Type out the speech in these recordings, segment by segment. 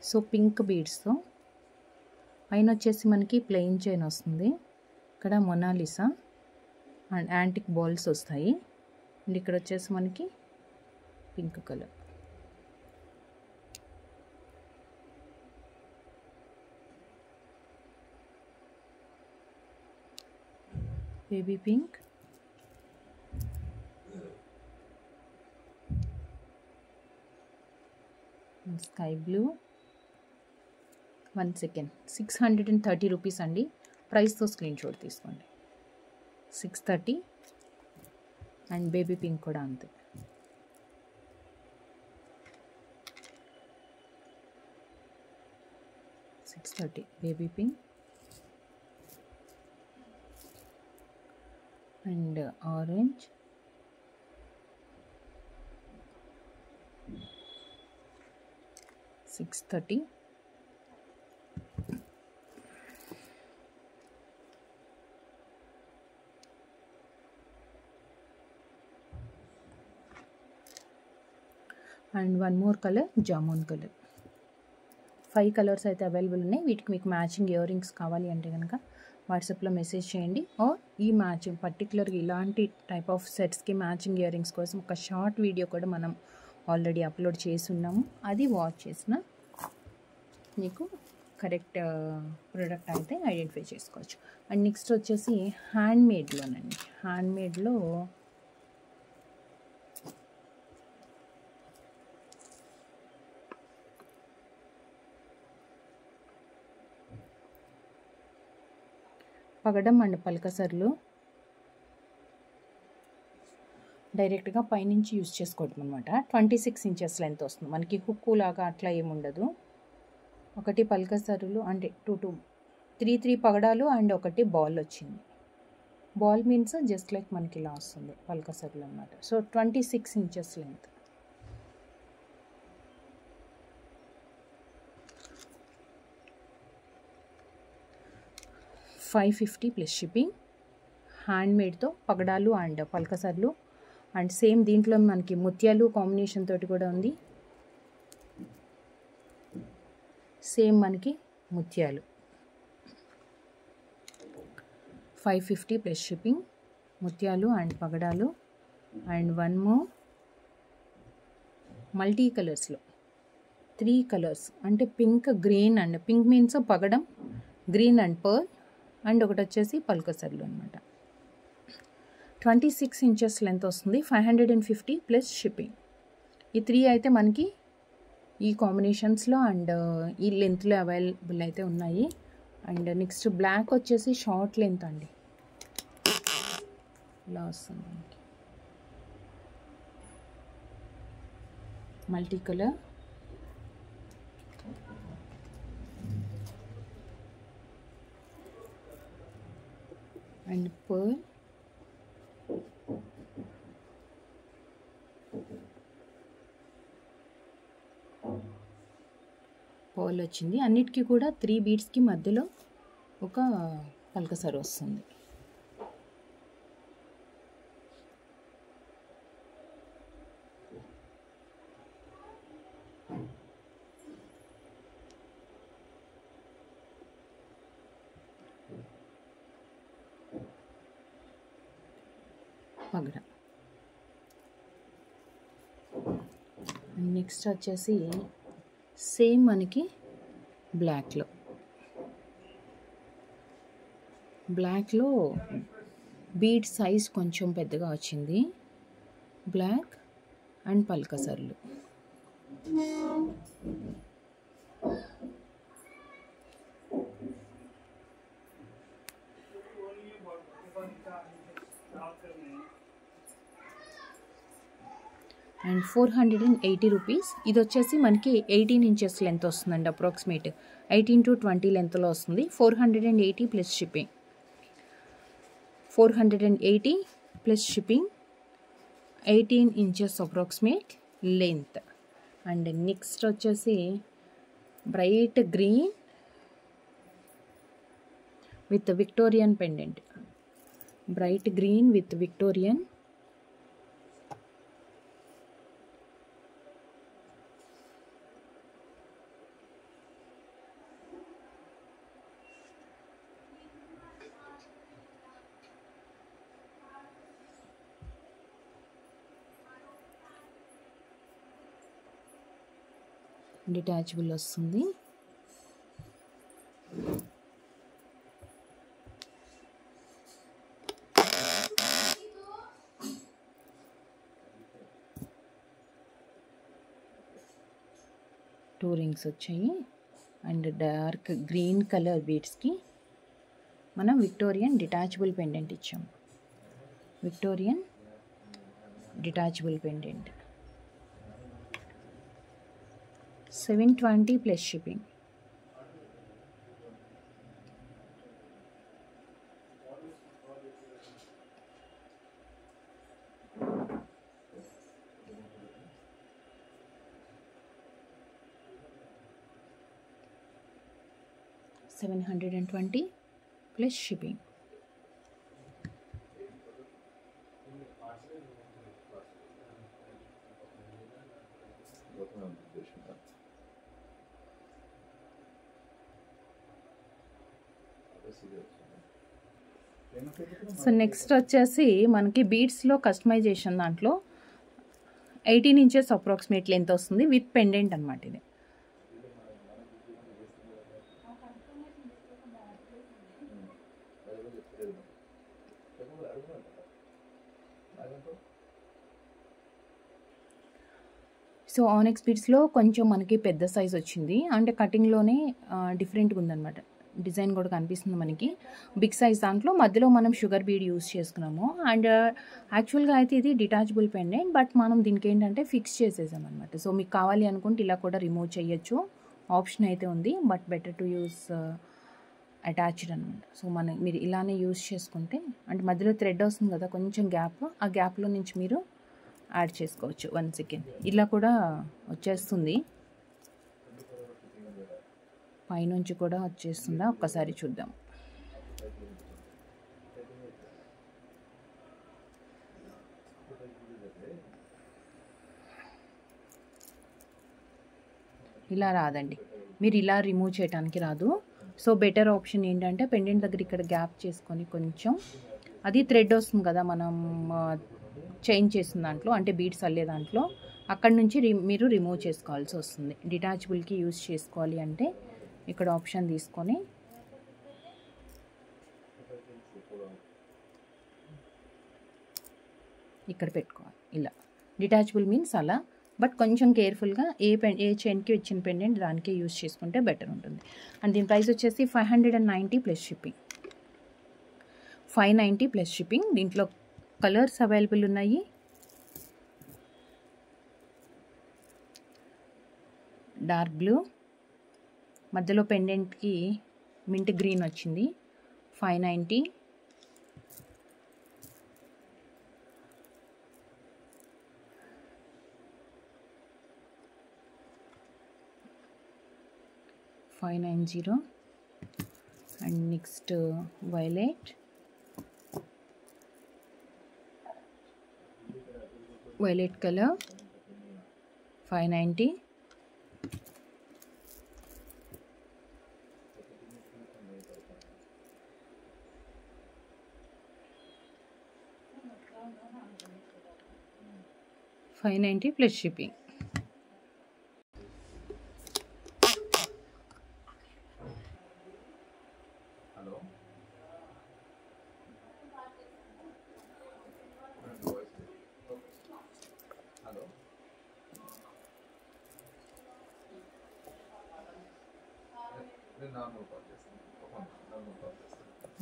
So pink బీడ్స్తో పైన వచ్చేసి మనకి ప్లెయిన్ చైన్ వస్తుంది. ఇక్కడ మొనాలిసా అండ్ యాంటిక్ బాల్స్ వస్తాయి. అండ్ ఇక్కడ వచ్చేసి మనకి pink colour. Baby pink, sky blue. 1 second. 630 rupees అండి. ప్రైస్తో స్క్రీన్ షాట్ తీసుకోండి. 630 అండ్ బేబీ పింక్ కూడా అంతే. $630 baby pink and orange. $630 and one more colour jamun colour. 5 colours అయితే అవైలబుల్ ఉన్నాయి. వీటికి మీకు మ్యాచింగ్ ఇయర్ రింగ్స్ కావాలి అంటే కనుక వాట్సాప్లో మెసేజ్ చేయండి. ఆర్ ఈ మ్యాచింగ్ పర్టికులర్గా ఇలాంటి టైప్ ఆఫ్ సెట్స్కి మ్యాచింగ్ ఇయర్ రింగ్స్ కోసం ఒక షార్ట్ వీడియో కూడా మనం ఆల్రెడీ అప్లోడ్ చేసి ఉన్నాము. అది వాచ్ చేసిన మీకు కరెక్ట్ ప్రోడక్ట్ అయితే ఐడెంటిఫై చేసుకోవచ్చు. అండ్ నెక్స్ట్ వచ్చేసి హ్యాండ్మేడ్లోనండి. హ్యాండ్మేడ్లో పగడం అండ్ పలకసర్లు డైరెక్ట్గా పైనుంచి యూజ్ చేసుకోవడం అనమాట. 26 ఇంచెస్ లెంత్ వస్తుంది మనకి. హుక్కు లాగా అట్లా ఏముండదు. ఒకటి పలకసరులు అంటే 3 పగడాలు అండ్ ఒకటి బాల్ వచ్చింది. బాల్ మీన్స్ జస్ట్ లైక్ మనకి ఇలా వస్తుంది పలకసరులు అనమాట. So 26 inches length. $550 plus shipping. హ్యాండ్మేడ్తో పగడాలు అండ్ పలకసర్లు అండ్ సేమ్ దీంట్లో మనకి ముత్యాలు కాంబినేషన్ తోటి కూడా ఉంది. సేమ్ మనకి ముత్యాలు. 550 ప్లస్ షిప్పింగ్. ముత్యాలు అండ్ పగడాలు అండ్ వన్ మోర్ మల్టీ కలర్స్లో 3 కలర్స్ అంటే pink, green and pink means పగడం, గ్రీన్ అండ్ పర్ల్ అండ్ ఒకటి వచ్చేసి పల్కసర్లు అనమాట. 26 ఇంచెస్ లెంత్ వస్తుంది. 550 ప్లస్ షిప్పింగ్. ఈ 3 అయితే మనకి ఈ కాంబినేషన్స్లో అండ్ ఈ లెంత్లో అవైలబుల్ అయితే ఉన్నాయి. అండ్ నెక్స్ట్ బ్లాక్ వచ్చేసి షార్ట్ లెంత్ అండి. ఇలా వస్తుంది మనకి. మల్టీ కలర్ అండ్ పర్ల్ వచ్చింది. అన్నిటికీ కూడా 3 బీడ్స్కి మధ్యలో ఒక పలకసరు వస్తుంది. పగడ. నెక్స్ట్ వచ్చేసి సేమ్ మనకి బ్లాక్లో బీడ్ సైజ్ కొంచెం పెద్దగా వచ్చింది. బ్లాక్ అండ్ పల్కసర్లు. And 480 rupees. ఇది వచ్చేసి మనకి 18 ఇంచెస్ లెంత్ వస్తుందండి. అప్రాక్సిమేట్ 18 to 20 లెంత్లో వస్తుంది. 480 plus shipping. 480 plus shipping. 18 inches approximate length. And next వచ్చేసి bright green with Victorian pendant. Bright green with Victorian. Detachable వస్తుంది. టూ రింగ్స్ వచ్చాయి అండ్ డార్క్ గ్రీన్ కలర్ బీడ్స్కి మనం విక్టోరియన్ డిటాచబుల్ పెండెంట్ ఇచ్చాము. Victorian detachable pendant 720 plus shipping. $720 plus shipping. So next వచ్చేసి మనకి బీడ్స్లో customization దాంట్లో 18 inches approximately ఎంత వస్తుంది విత్ పెండెంట్ అనమాట. ఇది సో ఆనెక్స్ బీడ్స్లో కొంచెం మనకి పెద్ద సైజ్ వచ్చింది, అంటే కటింగ్లోనే డిఫరెంట్గా ఉందన్నమాట. డిజైన్ కూడా కనిపిస్తుంది మనకి. బిగ్ సైజ్ దాంట్లో మధ్యలో మనం షుగర్ బీడ్ యూస్ చేసుకున్నాము. అండ్ యాక్చువల్గా అయితే ఇది డిటాచబుల్ పెండెంట్, బట్ మనం దీనికి ఏంటంటే ఫిక్స్ చేసేసాం అనమాట. సో మీకు కావాలి అనుకుంటే ఇలా కూడా రిమూవ్ చేయొచ్చు, ఆప్షన్ అయితే ఉంది. But better to use attached అనమాట. సో మీరు ఇలానే యూస్ చేసుకుంటే, అంటే మధ్యలో థ్రెడ్ వస్తుంది కదా కొంచెం గ్యాప్, ఆ గ్యాప్లో నుంచి మీరు యాడ్ చేసుకోవచ్చు. 1 second ఇలా కూడా వచ్చేస్తుంది, పైనుంచి కూడా వచ్చేస్తుందా ఒక్కసారి చూద్దాం. ఇలా రాదండి, మీరు ఇలా రిమూవ్ చేయడానికి రాదు. సో బెటర్ ఆప్షన్ ఏంటంటే పెండెంట్ దగ్గర ఇక్కడ గ్యాప్ చేసుకొని కొంచెం, అది థ్రెడ్ వస్తుంది కదా మనం చేంజ్ చేసిన దాంట్లో, అంటే బీడ్స్ అల్లే దాంట్లో, అక్కడ నుంచి మీరు రిమూవ్ చేసుకోవాల్సి వస్తుంది. డిటాచబుల్కి యూజ్ చేసుకోవాలి అంటే ఇక్కడ ఆప్షన్ తీసుకొని ఇక్కడ పెట్టుకోవాలి. ఇలా డిటాచబుల్ మీన్స్ అలా, బట్ కొంచెం కేర్ఫుల్గా ఏ చైన్కి వచ్చిన పెండెంట్ దానికే యూజ్ చేసుకుంటే బెటర్ ఉంటుంది. అండ్ దీని ప్రైస్ వచ్చేసి 590 ప్లస్ షిప్పింగ్. 590 plus shipping. దీంట్లో కలర్స్ అవైలబుల్ ఉన్నాయి. డార్క్ బ్లూ, మధ్యలో పెండెంట్కి మింట్ గ్రీన్ వచ్చింది. 590. $590. And next violet colour 590. $590 plus shipping.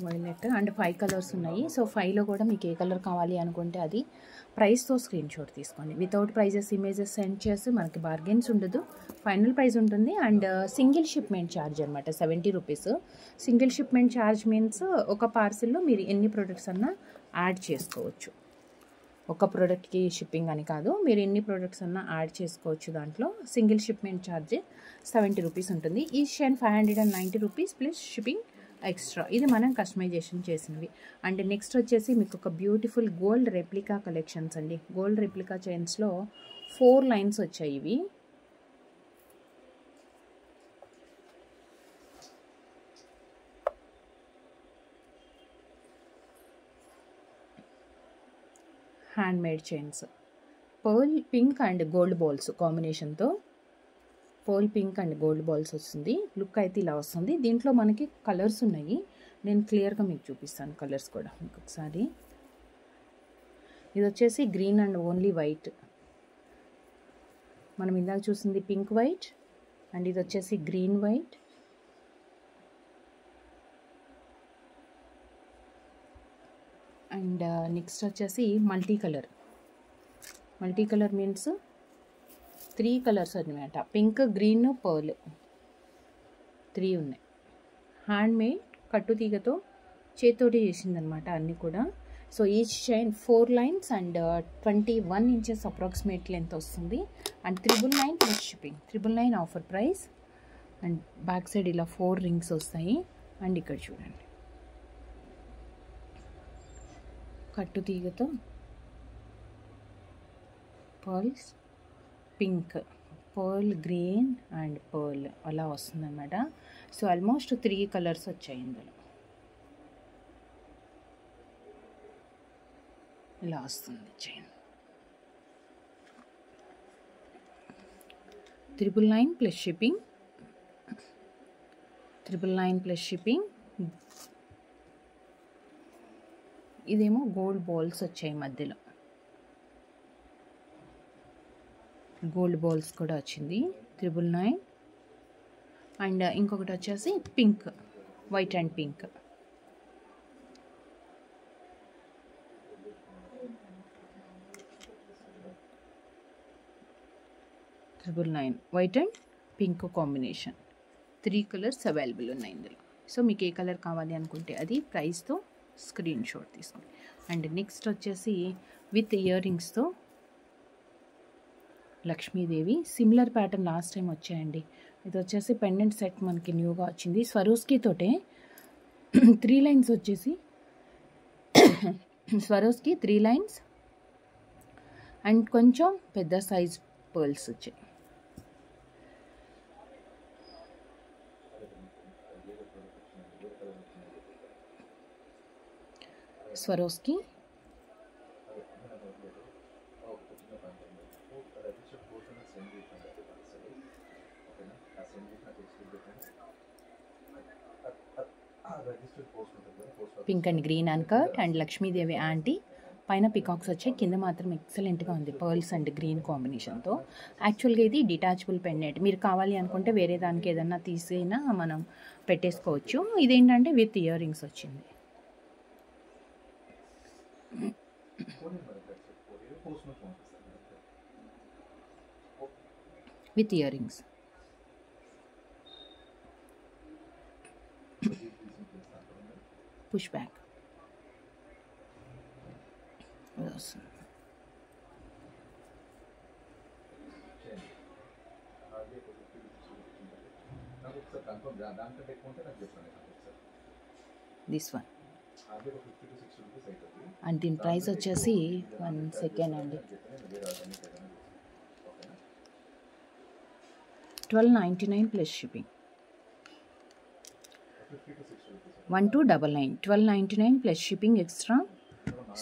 Violet and 5 colours ఉన్నాయి. సో 5లో కూడా మీకు ఏ కలర్ కావాలి అనుకుంటే అది ప్రైస్తో స్క్రీన్ షాట్ తీసుకోండి. వితౌట్ ప్రైజెస్ ఇమేజెస్ సెండ్ చేసి మనకి బార్గెన్స్ ఉండదు, ఫైనల్ ప్రైస్ ఉంటుంది. అండ్ సింగిల్ షిప్మెంట్ ఛార్జ్ అనమాట 70 rupees. Single shipment charge means ఒక పార్సిల్లో మీరు ఎన్ని ప్రొడక్ట్స్ అన్నా యాడ్ చేసుకోవచ్చు. ఒక ప్రోడక్ట్కి షిప్పింగ్ అని కాదు, మీరు ఎన్ని ప్రోడక్ట్స్ అన్నా యాడ్ చేసుకోవచ్చు. దాంట్లో సింగిల్ షిప్మెంట్ ఛార్జ్ 70 రూపీస్ ఉంటుంది. ఈ shine 590 rupees plus shipping extra. ఇది మనం కస్టమైజేషన్ చేసినవి. అండ్ నెక్స్ట్ వచ్చేసి మీకు ఒక బ్యూటిఫుల్ గోల్డ్ రెప్లికా కలెక్షన్స్ అండి. గోల్డ్ రెప్లికా చైన్స్లో 4 లైన్స్ వచ్చాయి. ఇవి handmade chains, pearl pink and gold balls కాంబినేషన్తో pearl pink and gold balls వస్తుంది. లుక్ అయితే ఇలా వస్తుంది. దీంట్లో మనకి కలర్స్ ఉన్నాయి. నేను క్లియర్గా మీకు చూపిస్తాను కలర్స్ కూడా మీకు ఒకసారి. ఇది వచ్చేసి గ్రీన్ అండ్ ఓన్లీ వైట్. మనం ఇందాక చూసింది పింక్ వైట్ అండ్ ఇది వచ్చేసి గ్రీన్ వైట్. అండ్ నెక్స్ట్ వచ్చేసి multi colour. Multi colour means 3 colours అన్నమాట. పింక్, గ్రీన్, పర్ల్ 3 ఉన్నాయి. హ్యాండ్ మేడ్ కట్టుతీగతో చేతితోటి చేసిందనమాట అన్నీ కూడా. So each chain 4 lines and 21 inches approximate length వస్తుంది. And 999 plus shipping. 999 offer price. And back side ఇలా 4 రింగ్స్ వస్తాయి. అండ్ ఇక్కడ చూడండి కట్టుతీగతో pearls, pink, pearl, green and pearl అలా వస్తుందన్నమాట. సో ఆల్మోస్ట్ 3 కలర్స్ వచ్చాయి ఇందులో. ఇలా వస్తుంది chain. 999 plus shipping. 999 plus shipping. ఇదేమో గోల్డ్ బాల్స్ వచ్చాయి మధ్యలో. గోల్డ్ బాల్స్ కూడా వచ్చింది 999. అండ్ ఇంకొకటి వచ్చేసి pink, white and pink. 999 white and pink combination. 3 colours available ఉన్నాయి ఇందులో. సో మీకు ఏ కలర్ కావాలి అనుకుంటే అది ప్రైస్తో స్క్రీన్ షాట్ తీసుకోండి. అండ్ నెక్స్ట్ వచ్చేసి విత్ ఇయర్ రింగ్స్తో Lakshmidevi. Similar pattern last time వచ్చాయండి. ఇది వచ్చేసి పెండెంట్ సెట్ మనకి న్యూగా వచ్చింది. స్వరోస్కి తోటే 3 లైన్స్ వచ్చేసి స్వరోస్కి 3 లైన్స్ అండ్ కొంచెం పెద్ద సైజ్ పర్ల్స్ వచ్చాయి. Swarovski pink and green uncut and Lakshmidevi aunty. పైన పికాక్స్ వచ్చాయి, కింద మాత్రం ఎక్సలెంట్గా ఉంది పర్ల్స్ అండ్ గ్రీన్ కాంబినేషన్తో. యాక్చువల్గా ఇది డిటాచబుల్ పెండెంట్. మీరు కావాలి అనుకుంటే వేరే దానికి ఏదన్నా తీసైనా మనం పెట్టేసుకోవచ్చు. ఇదేంటంటే విత్ ఇయర్ రింగ్స్ వచ్చింది. With earrings. Push back. This one. And దీని ప్రైస్ వచ్చేసి 1 సెకండ్ అండి 1299 plus shipping. 1299 1299 plus shipping extra.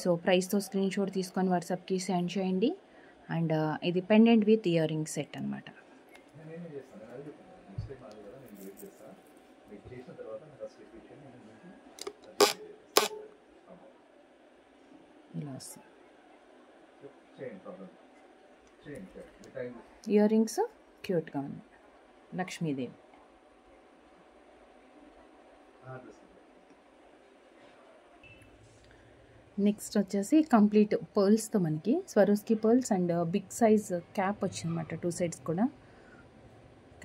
So ప్రైస్తో స్క్రీన్ షాట్ తీసుకొని వాట్సాప్కి సెండ్ చేయండి. అండ్ ఇది pendant with earring set అనమాట. ఇలా వస్తుంది. ఇయర్ రింగ్స్ క్యూట్గా ఉంది. లక్ష్మీదేవి. నెక్స్ట్ వచ్చేసి కంప్లీట్ పర్ల్స్తో మనకి Swarovski pearls and big size cap వచ్చిందన్నమాట. 2 సైడ్స్ కూడా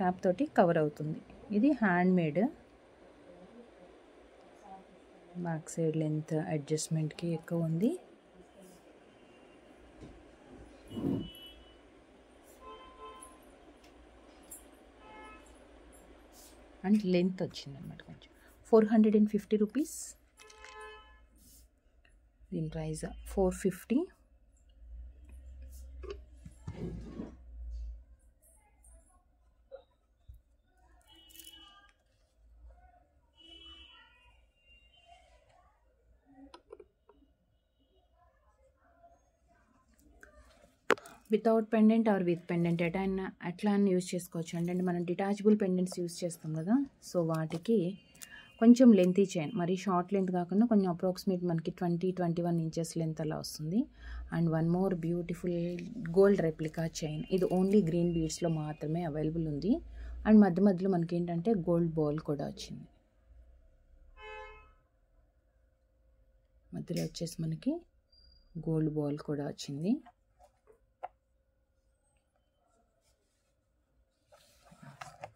క్యాప్ తోటి కవర్ అవుతుంది. ఇది handmade. Back side length అడ్జస్ట్మెంట్కి ఎక్కువ ఉంది. అండ్ లెంత్ వచ్చిందన్నమాట కొంచెం. 450 రూపీస్. దీని price 450. Without pendant or with pendant ఎట్లా అని యూజ్ చేసుకోవచ్చు అంటే మనం డిటాచబుల్ పెండెంట్స్ యూజ్ చేస్తాం కదా, సో వాటికి కొంచెం లెంతీ చైన్, మరి షార్ట్ లెంత్ కాకుండా కొంచెం అప్రాక్సిమేట్ మనకి 20-21 ఇంచెస్ లెంత్ అలా వస్తుంది. And one more beautiful gold replica chain. ఇది ఓన్లీ గ్రీన్ బీడ్స్లో మాత్రమే అవైలబుల్ ఉంది. అండ్ మధ్య మధ్యలో మనకి ఏంటంటే గోల్డ్ బాల్ కూడా వచ్చింది. మధ్యలో వచ్చేసి మనకి గోల్డ్ బాల్ కూడా వచ్చింది.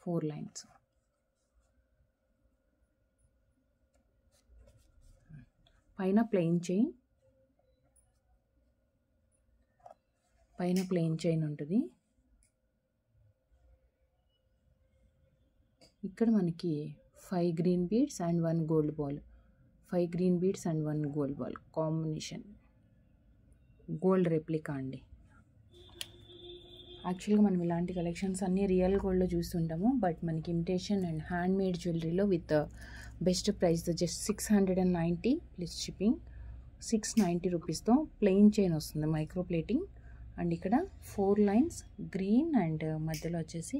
Four lines. పైన ప్లెయిన్ చైన్ ఉంటుంది. ఇక్కడ మనకి 5 green beads and 1 gold ball, 5 green beads and 1 gold ball combination gold replica అండి. యాక్చువల్గా మనం ఇలాంటి కలెక్షన్స్ అన్నీ రియల్ గోల్డ్లో చూస్తుంటాము, బట్ మనకి ఇమిటేషన్ అండ్ హ్యాండ్ మేడ్ జ్యువెలరీలో with best price just 690 plus shipping. 690 రూపీస్తో ప్లెయిన్ చైన్ వస్తుంది, మైక్రో ప్లేటింగ్. అండ్ ఇక్కడ 4 లైన్స్ గ్రీన్ అండ్ మధ్యలో వచ్చేసి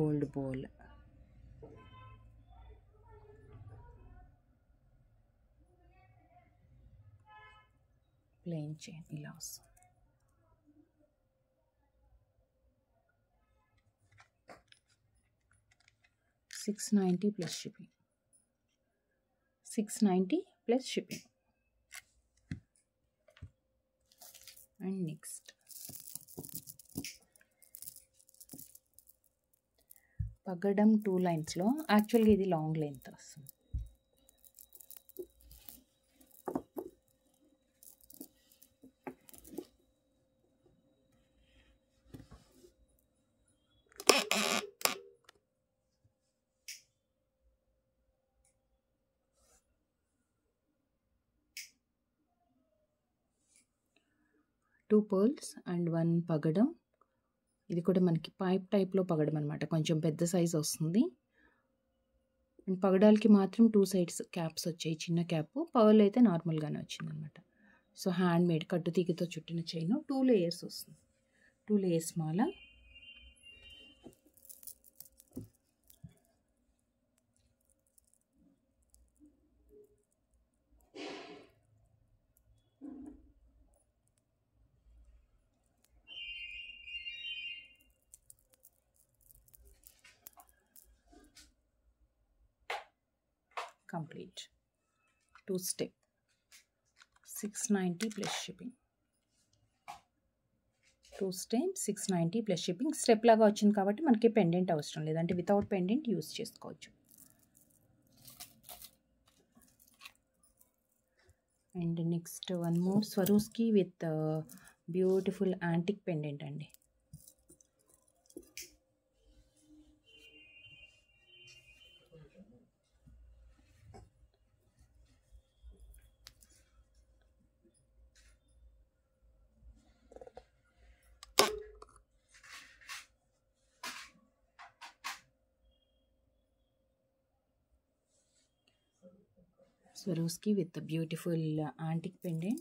గోల్డ్ బాల్. ప్లెయిన్ చైన్ ఇలా వస్తుంది. $690 plus shipping. 690 plus shipping. And next పగడం 2 లైన్స్లో, యాక్చువల్గా ఇది లాంగ్ లెంత్ వస్తుంది. టూ పర్ల్స్ అండ్ 1 పగడం. ఇది కూడా మనకి పైప్ టైప్లో పగడం అనమాట, కొంచెం పెద్ద సైజ్ వస్తుంది. అండ్ పగడాలకి మాత్రం 2 సైడ్స్ క్యాప్స్ వచ్చాయి, చిన్న క్యాప్. పర్ల్ అయితే నార్మల్గానే వచ్చింది అనమాట. సో హ్యాండ్ మేడ్ కట్టుతీగతో చుట్టిన చైన్, 2 లేయర్స్ వస్తుంది. 2 లేయర్స్ మాల. Complete 2 step. 690 plus shipping. 2 step 690 plus shipping. Step లాగా వచ్చింది కాబట్టి మనకి పెండెంట్ అవసరం లేదంటే వితౌట్ పెండెంట్ యూస్ చేసుకోవచ్చు. And next one more Swarovski with beautiful antique pendant అండి. Swarovski with the beautiful antique pendant.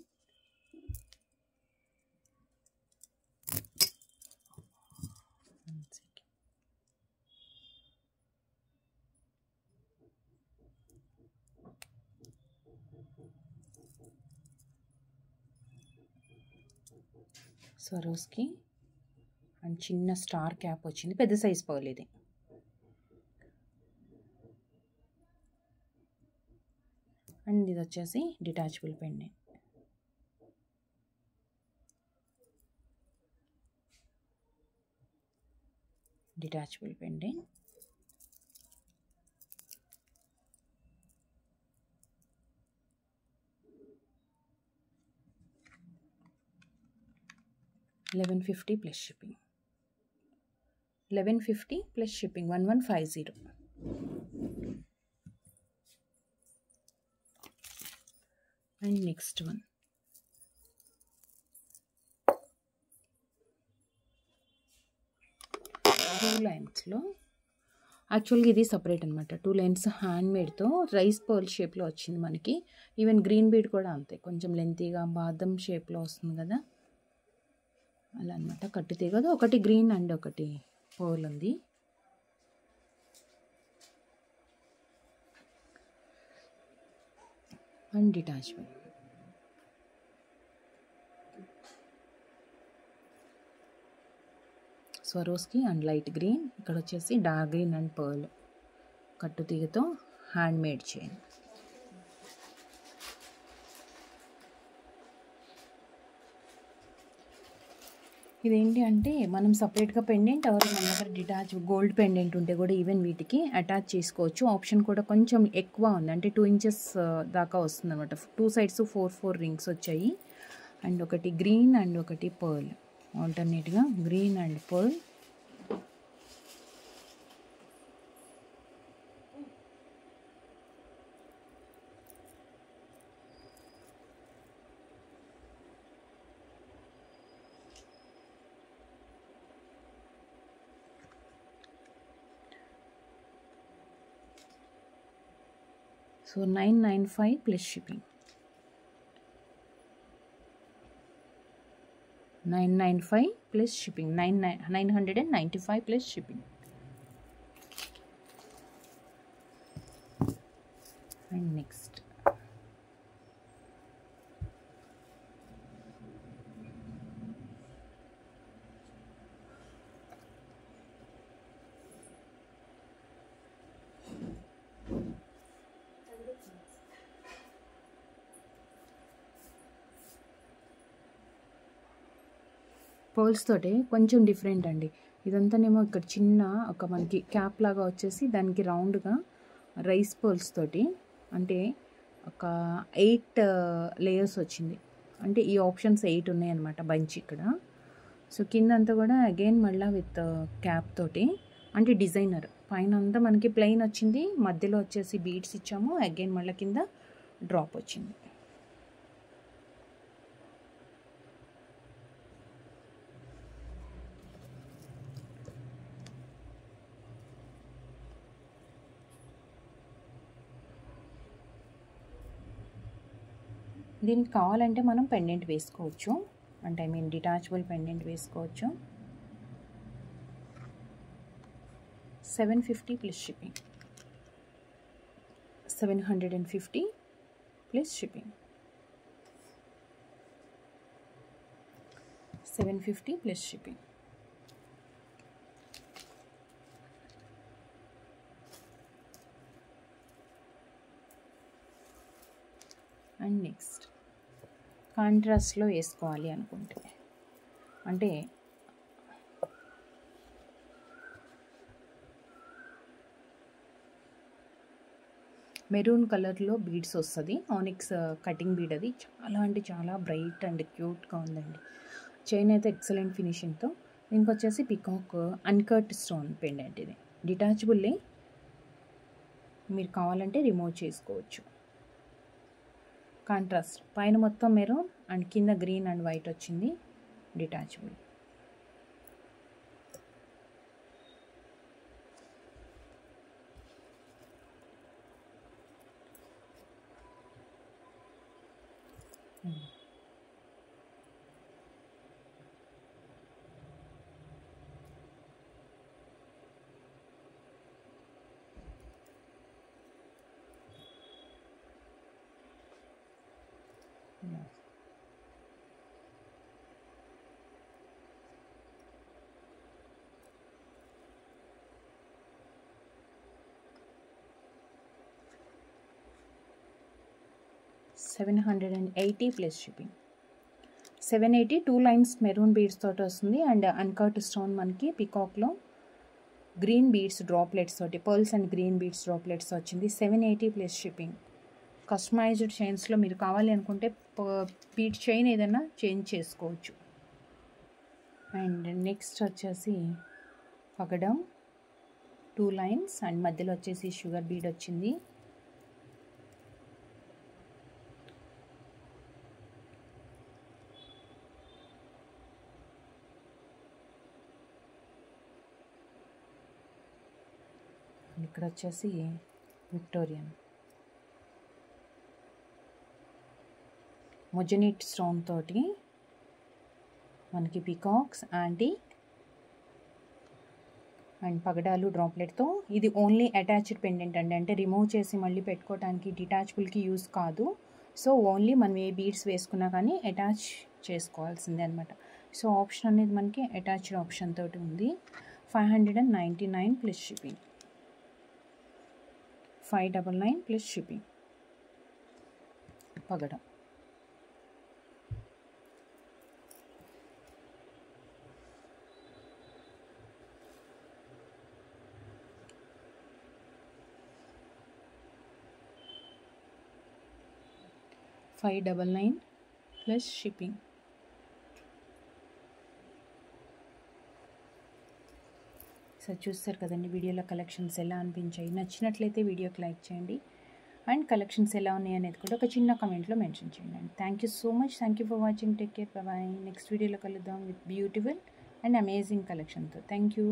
Swarovski and చిన్న స్టార్ క్యాప్ వచ్చింది, పెద్ద సైజ్ పర్ల్ ఇది. అండ్ ఇది వచ్చేసి detachable pendant. Detachable pendant. $1150 plus shipping. 1150 plus shipping. 1150. And next one. Two lines lo. యాక్చువల్గా ఇది separate అనమాట. 2 లైన్స్ హ్యాండ్ మేడ్తో రైస్ పర్ల్ షేప్లో వచ్చింది మనకి. ఈవెన్ గ్రీన్ బీడ్ కూడా అంతే, కొంచెం లెంతీగా బాదం షేప్లో వస్తుంది కదా, అలా అనమాట. కట్టు తీగదు, ఒకటి గ్రీన్ అండ్ ఒకటి పర్ల్ ఉంది. And detachable. Swarovski and light green. ఇక్కడ వచ్చేసి డార్క్ గ్రీన్ అండ్ పర్ల్ కట్టు తీగతో హ్యాండ్ మేడ్ చైన్. ఇదేంటి అంటే మనం సపరేట్గా పెండెంట్ ఎవరు మన దగ్గర డిటాచ్ గోల్డ్ పెండెంట్ ఉంటే కూడా ఈవెన్ వీటికి అటాచ్ చేసుకోవచ్చు. ఆప్షన్ కూడా కొంచెం ఎక్కువ ఉంది, అంటే 2 ఇంచెస్ దాకా వస్తుంది అనమాట. 2 సైడ్స్ 4 రింగ్స్ వచ్చాయి. అండ్ ఒకటి గ్రీన్ అండ్ ఒకటి పర్ల్, ఆల్టర్నేట్గా green and pearl. So 995 plus shipping. 995 plus shipping. 995 plus shipping. And next pearls తోటి కొంచెం డిఫరెంట్ అండి. ఇదంతానేమో ఇక్కడ చిన్న ఒక మనకి క్యాప్ లాగా వచ్చేసి దానికి రౌండ్గా రైస్ పర్ల్స్ తోటి, అంటే ఒక 8 లేయర్స్ వచ్చింది. అంటే ఈ ఆప్షన్స్ 8 ఉన్నాయన్నమాట బంచ్ ఇక్కడ. సో కింద అంతా కూడా అగైన్ మళ్ళీ విత్ క్యాప్ తోటి, అంటే డిజైనర్. పైన అంతా మనకి ప్లెయిన్ వచ్చింది, మధ్యలో వచ్చేసి బీడ్స్ ఇచ్చాము, అగైన్ మళ్ళీ కింద డ్రాప్ వచ్చింది. దీనికి కావాలంటే మనం పెండెంట్ వేసుకోవచ్చు, అంటే ఐ మీన్ డిటాచబుల్ పెండెంట్ వేసుకోవచ్చు. 750 plus shipping. 750 plus shipping. 750 plus shipping. And next కాంట్రాస్ట్లో వేసుకోవాలి అనుకుంటే, అంటే మెరూన్ కలర్లో బీడ్స్ వస్తుంది. ఆనిక్స్ కటింగ్ బీడ్, అది చాలా అంటే చాలా బ్రైట్ అండ్ క్యూట్గా ఉందండి. చైన్ అయితే ఎక్సలెంట్ ఫినిషింగ్తో. ఇంకొచ్చేసి పికాక్ అన్కట్ స్టోన్ పెండెంట్. ఇది డిటాచబుల్లే, మీరు కావాలంటే రిమూవ్ చేసుకోవచ్చు. కాంట్రాస్ట్ పైన మొత్తం మెరూన్ అండ్ కింద గ్రీన్ అండ్ వైట్ వచ్చింది, detachable. $780 plus shipping. 780, 2 lines maroon beads తోటి వస్తుంది. అండ్ అన్కట్ స్టోన్ మనకి పికాక్లో గ్రీన్ బీడ్స్ డ్రాప్లెట్స్ తోటి, pearls and green beads droplets వచ్చింది. 780 ప్లస్ షిప్పింగ్. కస్టమైజ్డ్ చైన్స్లో మీరు కావాలి అనుకుంటే బీడ్ చైన్ ఏదైనా చేంజ్ చేసుకోవచ్చు. అండ్ నెక్స్ట్ వచ్చేసి పగడం 2 లైన్స్ అండ్ మధ్యలో వచ్చేసి షుగర్ బీడ్ వచ్చింది. ఇక్కడ వచ్చేసి విక్టోరియన్ మొజనీట్ స్టోన్ తోటి మనకి పికాక్స్, యాంటీక్ అండ్ పగడాలు డ్రాప్లెట్తో. ఇది ఓన్లీ అటాచ్డ్ పెండెంట్ అండి, అంటే రిమూవ్ చేసి మళ్ళీ పెట్టుకోవడానికి డిటాచబుల్కి యూస్ కాదు. సో ఓన్లీ మనం ఏ బీడ్స్ వేసుకున్నా కానీ అటాచ్ చేసుకోవాల్సిందే అనమాట. సో ఆప్షన్ అనేది మనకి అటాచ్డ్ ఆప్షన్ తోటి ఉంది. 599 ప్లస్ షిప్పింగ్. 599 plus shipping. పగడం. $599 ప్లస్ షిప్పింగ్. సో చూస్తారు కదండి వీడియోలో కలెక్షన్స్ ఎలా అనిపించాయి. నచ్చినట్లయితే వీడియోకి లైక్ చేయండి అండ్ కలెక్షన్స్ ఎలా ఉన్నాయి అనేది కూడా ఒక చిన్న కమెంట్లో మెన్షన్ చేయండి. Thank you so much. Thank you for watching. Take care. Bye. Next వీడియోలో కలుద్దాం విత్ బ్యూటిఫుల్ అండ్ అమేజింగ్ కలెక్షన్తో. Thank you.